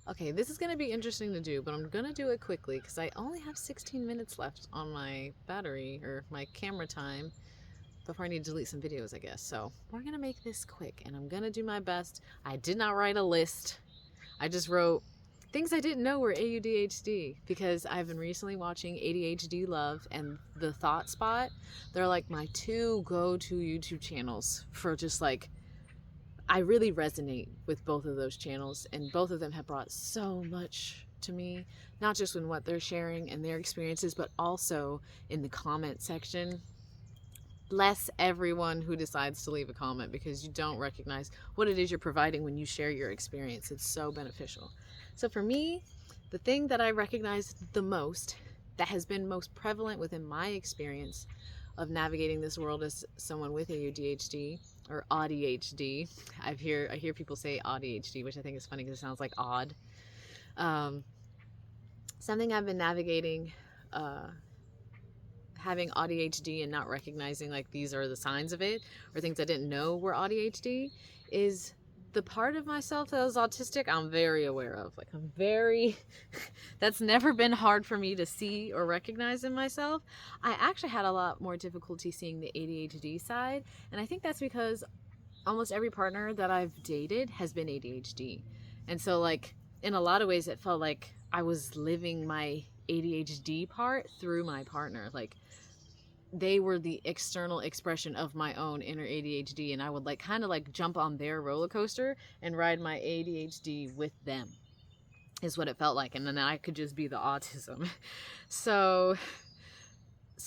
Okay, this is going to be interesting to do, but I'm going to do it quickly because I only have 16 minutes left on my battery or my camera time before I need to delete some videos, I guess. So we're going to make this quick and I'm going to do my best. I did not write a list. I just wrote things I didn't know were AuDHD because I've been recently watching ADHD Love and The Thought Spot. They're like my two go-to YouTube channels for just like, I really resonate with both of those channels, and both of them have brought so much to me, not just in what they're sharing and their experiences, but also in the comment section. Bless everyone who decides to leave a comment because you don't recognize what it is you're providing when you share your experience. It's so beneficial. So for me, the thing that I recognize the most, that has been most prevalent within my experience of navigating this world as someone with AuDHD or AuDHD. I hear people say AuDHD, which I think is funny because it sounds like odd. Something I've been navigating, having AuDHD and not recognizing like these are the signs of it or things I didn't know were AuDHD, is the part of myself that is autistic. I'm very aware of. Like that's never been hard for me to see or recognize in myself. I actually had a lot more difficulty seeing the ADHD side, and I think that's because almost every partner that I've dated has been ADHD. And so like in a lot of ways it felt like I was living my ADHD part through my partner. Like they were the external expression of my own inner ADHD, and I would like kind of like jump on their roller coaster and ride my ADHD with them, is what it felt like. And then I could just be the autism. So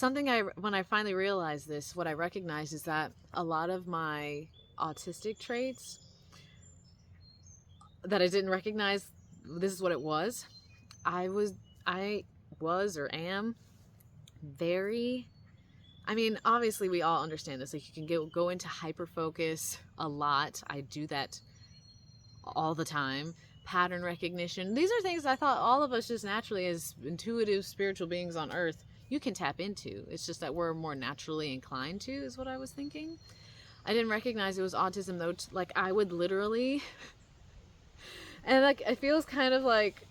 when I finally realized this, what I recognized is that a lot of my autistic traits that I didn't recognize, this is what it was. I was or am very, I mean, obviously we all understand this. Like you can go into hyper focus a lot. I do that all the time. Pattern recognition. These are things I thought all of us just naturally as intuitive spiritual beings on earth, you can tap into. It's just that we're more naturally inclined to, is what I was thinking. I didn't recognize it was autism though. Like I would literally, and like it feels kind of like,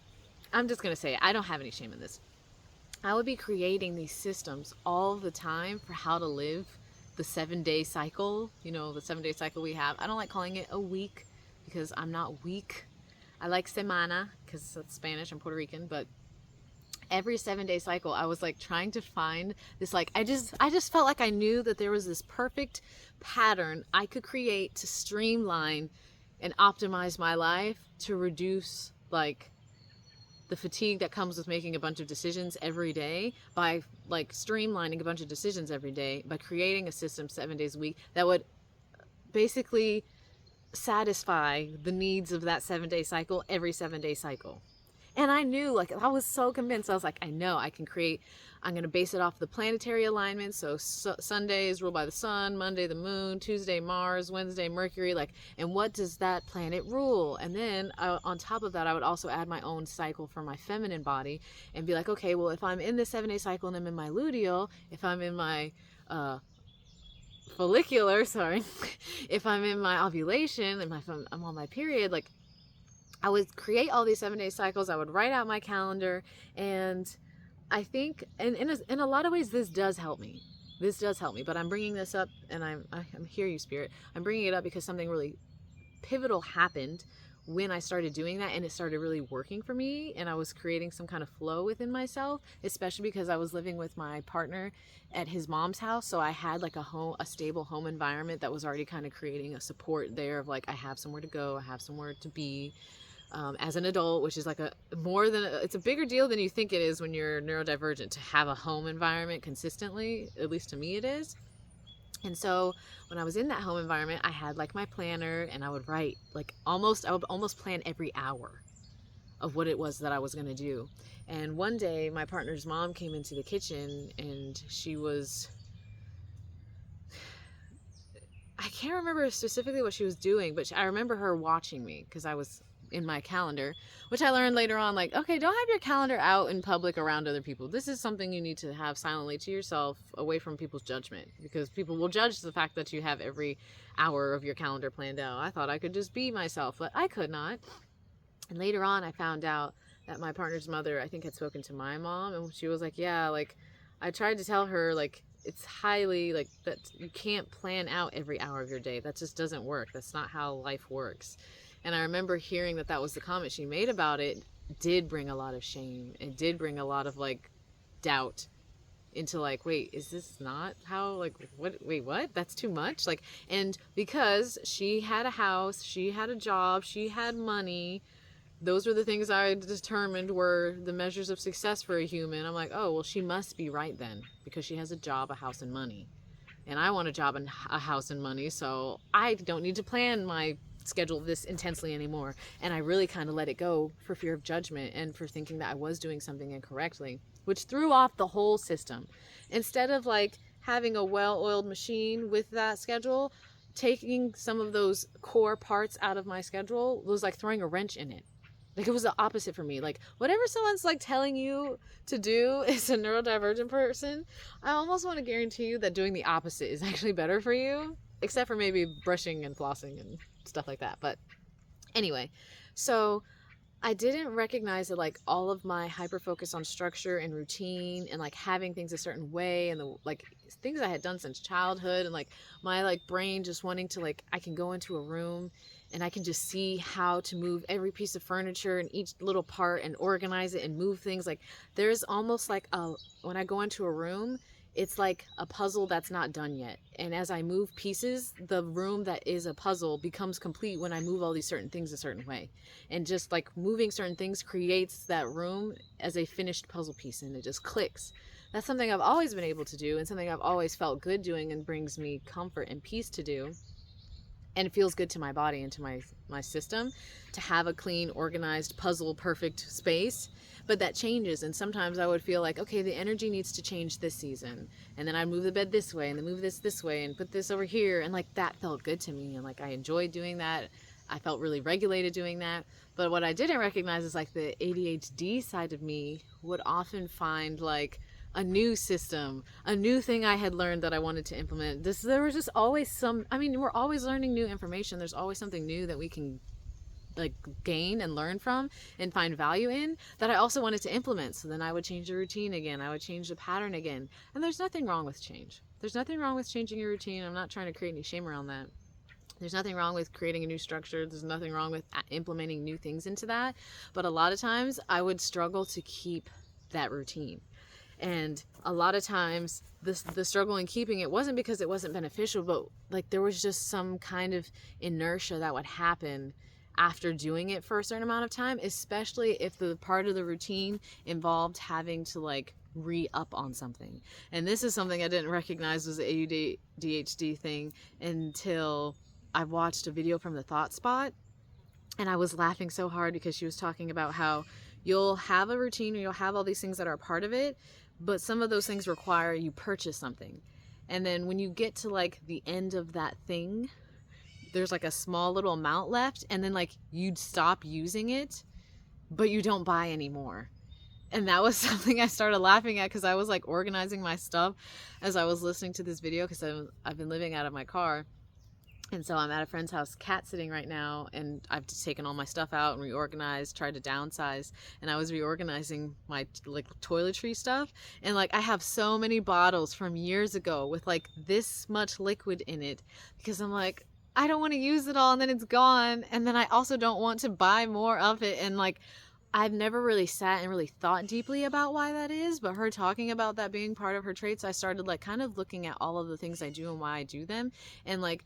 I'm just going to say it, I don't have any shame in this. I would be creating these systems all the time for how to live the 7-day cycle, the 7-day cycle we have. I don't like calling it a week because I'm not weak. I like semana because it's Spanish, I'm Puerto Rican, but every 7-day cycle I was like trying to find this, like I just felt like I knew that there was this perfect pattern I could create to streamline and optimize my life to reduce like the fatigue that comes with making a bunch of decisions every day, by like streamlining a bunch of decisions every day, by creating a system 7 days a week that would basically satisfy the needs of that 7-day cycle every 7-day cycle. And I knew, like, I was so convinced. I was like, I know I can create, I'm going to base it off the planetary alignment. So Sunday is ruled by the sun, Monday the moon, Tuesday Mars, Wednesday Mercury. Like, and what does that planet rule? And then on top of that, I would also add my own cycle for my feminine body and be like, okay, well, if I'm in the 7-day cycle and I'm in my luteal, if I'm in my follicular, sorry, if I'm in my ovulation and I'm on my period, like, I would create all these 7-day cycles. I would write out my calendar, and I think, and in a lot of ways, this does help me. This does help me. But I'm bringing this up, and I'm here, you spirit. I'm bringing it up because something really pivotal happened when I started doing that, and it started really working for me, and I was creating some kind of flow within myself, especially because I was living with my partner at his mom's house. So I had like a stable home environment that was already kind of creating a support there of like, I have somewhere to go, I have somewhere to be. As an adult, which is like it's a bigger deal than you think it is when you're neurodivergent, to have a home environment consistently. At least to me it is. And so when I was in that home environment, I had like my planner, and I would write like I would almost plan every hour of what it was that I was going to do. And one day my partner's mom came into the kitchen, and I can't remember specifically what she was doing, but I remember her watching me because I was in my calendar, which I learned later on, like, okay, don't have your calendar out in public around other people. This is something you need to have silently to yourself, away from people's judgment, because people will judge the fact that you have every hour of your calendar planned out. I thought I could just be myself, but I could not. And later on, I found out that my partner's mother, I think, had spoken to my mom, and she was like, yeah, like, I tried to tell her, like, it's highly, like, that you can't plan out every hour of your day. That just doesn't work. That's not how life works. And I remember hearing that that was the comment she made about it. Did bring a lot of shame. It did bring a lot of, like, doubt into, like, wait, is this not how, like, what, wait, what? That's too much? Like, and because she had a house, she had a job, she had money, those were the things I determined were the measures of success for a human. I'm like, oh, well, she must be right then, because she has a job, a house, and money. And I want a job and a house and money, so I don't need to plan my schedule this intensely anymore. And I really kind of let it go for fear of judgment and for thinking that I was doing something incorrectly, which threw off the whole system. Instead of like having a well-oiled machine with that schedule, taking some of those core parts out of my schedule was like throwing a wrench in it. Like, it was the opposite for me. Like, whatever someone's like telling you to do as a neurodivergent person, I almost want to guarantee you that doing the opposite is actually better for you, except for maybe brushing and flossing and stuff like that. But anyway, so I didn't recognize that, like, all of my hyper focus on structure and routine and like having things a certain way and the like things I had done since childhood, and like my like brain just wanting to, like, I can go into a room and I can just see how to move every piece of furniture and each little part and organize it and move things. Like, there's almost like when I go into a room, it's like a puzzle that's not done yet. And as I move pieces, the room that is a puzzle becomes complete when I move all these certain things a certain way. And just like moving certain things creates that room as a finished puzzle piece, and it just clicks. That's something I've always been able to do, and something I've always felt good doing and brings me comfort and peace to do. And it feels good to my body and to my system to have a clean, organized, puzzle perfect space. But that changes, and sometimes I would feel like, okay, the energy needs to change this season, and then I'd move the bed this way and then move this way and put this over here, and like that felt good to me, and like I enjoyed doing that. I felt really regulated doing that. But what I didn't recognize is like the ADHD side of me would often find like a new system, a new thing I had learned that I wanted to implement. There was just always we're always learning new information. There's always something new that we can like gain and learn from and find value in that I also wanted to implement. So then I would change the routine again. I would change the pattern again. And there's nothing wrong with change. There's nothing wrong with changing your routine. I'm not trying to create any shame around that. There's nothing wrong with creating a new structure. There's nothing wrong with implementing new things into that. But a lot of times I would struggle to keep that routine. And a lot of times the struggle in keeping it wasn't because it wasn't beneficial, but like there was just some kind of inertia that would happen after doing it for a certain amount of time, especially if the part of the routine involved having to like re-up on something. And this is something I didn't recognize was the AuDHD thing until I watched a video from the Thought Spot, and I was laughing so hard because she was talking about how you'll have a routine or you'll have all these things that are a part of it, but some of those things require you purchase something. And then when you get to like the end of that thing, there's like a small little amount left, and then like you'd stop using it, but you don't buy anymore. And that was something I started laughing at because I was like organizing my stuff as I was listening to this video, because I've been living out of my car. And so I'm at a friend's house cat sitting right now, and I've just taken all my stuff out and reorganized, tried to downsize, and I was reorganizing my like toiletry stuff, and like I have so many bottles from years ago with like this much liquid in it, because I'm like, I don't want to use it all and then it's gone, and then I also don't want to buy more of it. And like I've never really sat and really thought deeply about why that is, but her talking about that being part of her traits, I started like kind of looking at all of the things I do and why I do them, and like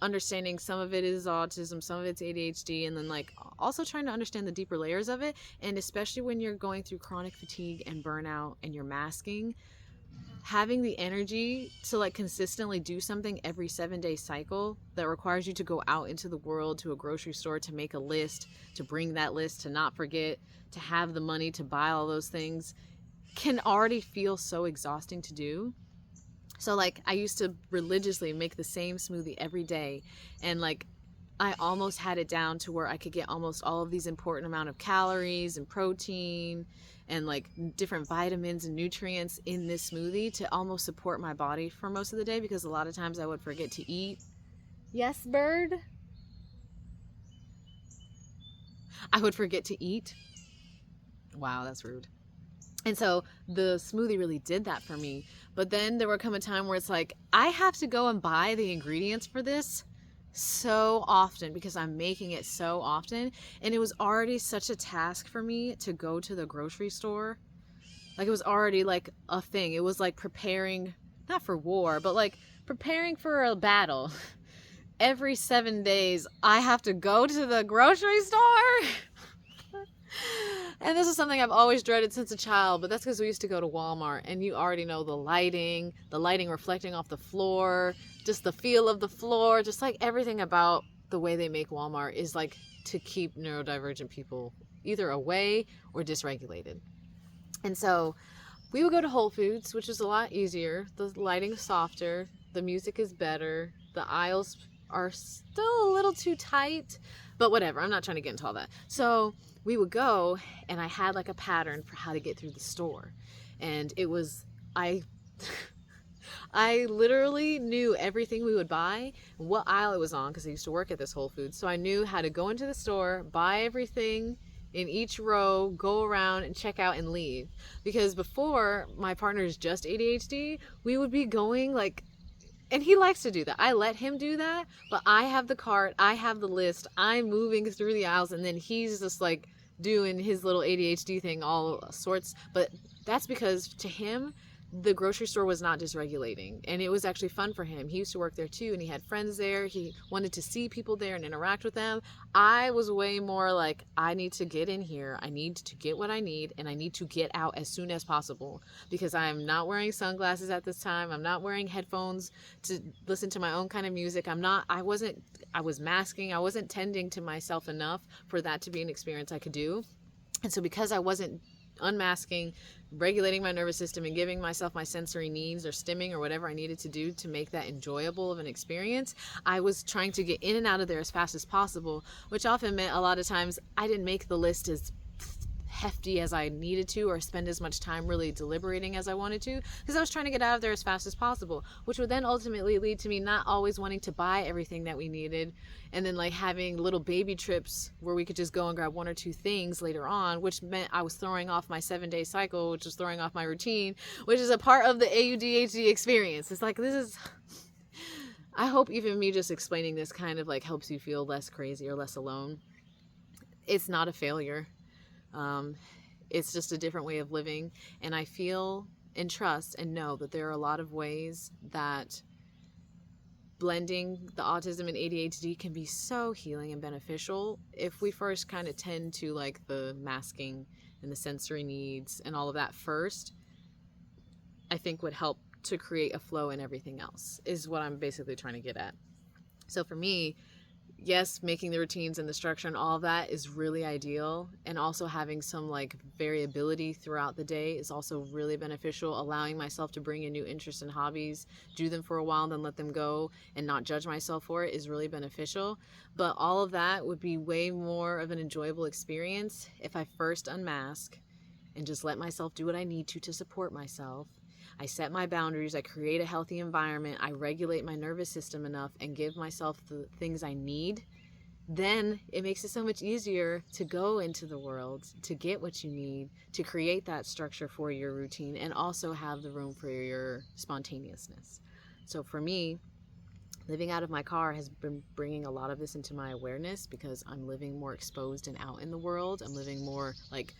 understanding some of it is autism, some of it's ADHD, and then like also trying to understand the deeper layers of it. And especially when you're going through chronic fatigue and burnout and you're masking, having the energy to like consistently do something every 7-day cycle that requires you to go out into the world, to a grocery store, to make a list, to bring that list, to not forget, to have the money to buy all those things, can already feel so exhausting to do. So like I used to religiously make the same smoothie every day, and like I almost had it down to where I could get almost all of these important amount of calories and protein and like different vitamins and nutrients in this smoothie to almost support my body for most of the day, because a lot of times I would forget to eat. Yes, bird? I would forget to eat. Wow, that's rude. And so the smoothie really did that for me. But then there would come a time where it's like, I have to go and buy the ingredients for this so often because I'm making it so often. And it was already such a task for me to go to the grocery store. Like, it was already like a thing. It was like preparing, not for war, but like preparing for a battle. Every 7 days, I have to go to the grocery store. And this is something I've always dreaded since a child, but that's because we used to go to Walmart, and you already know the lighting reflecting off the floor, just the feel of the floor, just like everything about the way they make Walmart is like to keep neurodivergent people either away or dysregulated. And so we would go to Whole Foods, which is a lot easier. The lighting's softer, the music is better, the aisles are still a little too tight, but whatever, I'm not trying to get into all that. So we would go, and I had like a pattern for how to get through the store. And it was, I literally knew everything we would buy and what aisle it was on because I used to work at this Whole Foods. So I knew how to go into the store, buy everything in each row, go around and check out and leave. Because before, my partner is just ADHD, we would be going like, and he likes to do that. I let him do that, but I have the cart, I have the list, I'm moving through the aisles, and then he's just like doing his little ADHD thing, all sorts. But that's because to him, the grocery store was not dysregulating, and it was actually fun for him. He used to work there too, and he had friends there. He wanted to see people there and interact with them. I was way more like, I need to get in here, I need to get what I need, and I need to get out as soon as possible, because I'm not wearing sunglasses at this time. I'm not wearing headphones to listen to my own kind of music. I was masking. I wasn't tending to myself enough for that to be an experience I could do. And so because I wasn't unmasking, regulating my nervous system, and giving myself my sensory needs or stimming or whatever I needed to do to make that enjoyable of an experience, I was trying to get in and out of there as fast as possible, which often meant a lot of times I didn't make the list as hefty as I needed to, or spend as much time really deliberating as I wanted to, because I was trying to get out of there as fast as possible, which would then ultimately lead to me not always wanting to buy everything that we needed, and then like having little baby trips where we could just go and grab one or two things later on, which meant I was throwing off my 7-day cycle, which was throwing off my routine, which is a part of the AuDHD experience. It's like, this is, I hope even me just explaining this kind of like helps you feel less crazy or less alone. It's not a failure. It's just a different way of living, and I feel and trust and know that there are a lot of ways that blending the autism and ADHD can be so healing and beneficial if we first kind of tend to like the masking and the sensory needs and all of that first. I think would help to create a flow in everything else, is what I'm basically trying to get at. So for me, yes, making the routines and the structure and all of that is really ideal, and also having some like variability throughout the day is also really beneficial. Allowing myself to bring in new interests and hobbies, do them for a while and then let them go and not judge myself for it is really beneficial. But all of that would be way more of an enjoyable experience if I first unmask and just let myself do what I need to support myself. I set my boundaries, I create a healthy environment, I regulate my nervous system enough and give myself the things I need. Then it makes it so much easier to go into the world, to get what you need, to create that structure for your routine, and also have the room for your spontaneousness. So for me, living out of my car has been bringing a lot of this into my awareness, because I'm living more exposed and out in the world. I'm living more like,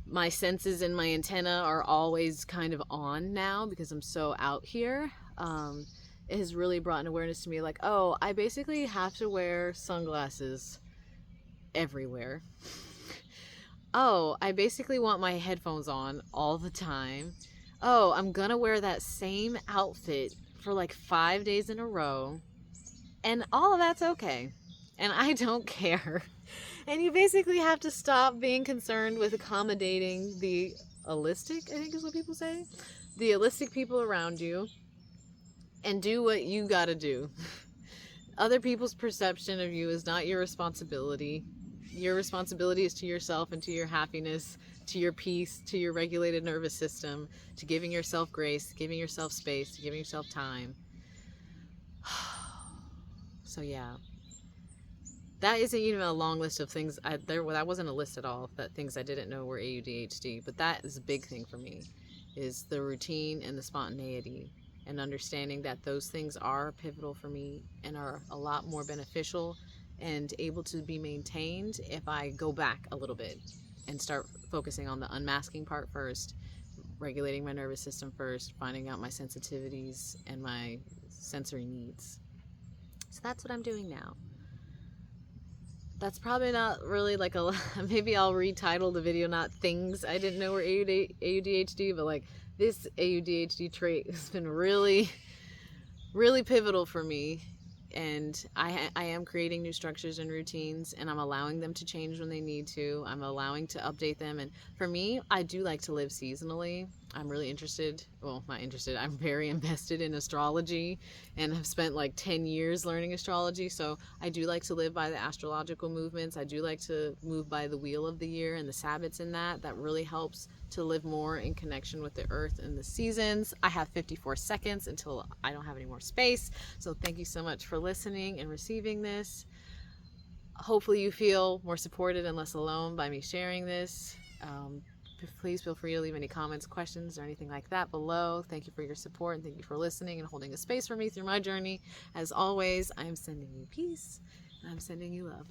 my senses and my antenna are always kind of on now because I'm so out here. It has really brought an awareness to me like, oh, I basically have to wear sunglasses everywhere. Oh, I basically want my headphones on all the time. Oh, I'm gonna wear that same outfit for like 5 days in a row. And all of that's okay. And I don't care. And you basically have to stop being concerned with accommodating the allistic, I think is what people say, the allistic people around you, and do what you gotta do. Other people's perception of you is not your responsibility. Your responsibility is to yourself and to your happiness, to your peace, to your regulated nervous system, to giving yourself grace, giving yourself space, to giving yourself time. So yeah. that isn't even a long list of things. That wasn't a list at all, that things I didn't know were AuDHD, but that is a big thing for me, is the routine and the spontaneity, and understanding that those things are pivotal for me and are a lot more beneficial and able to be maintained if I go back a little bit and start focusing on the unmasking part first, regulating my nervous system first, finding out my sensitivities and my sensory needs. So that's what I'm doing now. That's probably not really like a, maybe I'll retitle the video not things I didn't know were AuDHD, but like this AuDHD trait has been really, really pivotal for me. And I am creating new structures and routines, and I'm allowing them to change when they need to. I'm allowing to update them. And for me, I do like to live seasonally. I'm really interested, well, not interested, I'm very invested in astrology, and have spent like 10 years learning astrology. So I do like to live by the astrological movements. I do like to move by the wheel of the year and the Sabbats in that. That really helps to live more in connection with the earth and the seasons. I have 54 seconds until I don't have any more space. So thank you so much for listening and receiving this. Hopefully you feel more supported and less alone by me sharing this. Please feel free to leave any comments, questions, or anything like that below. Thank you for your support, and thank you for listening and holding a space for me through my journey. As always, I am sending you peace, and I'm sending you love.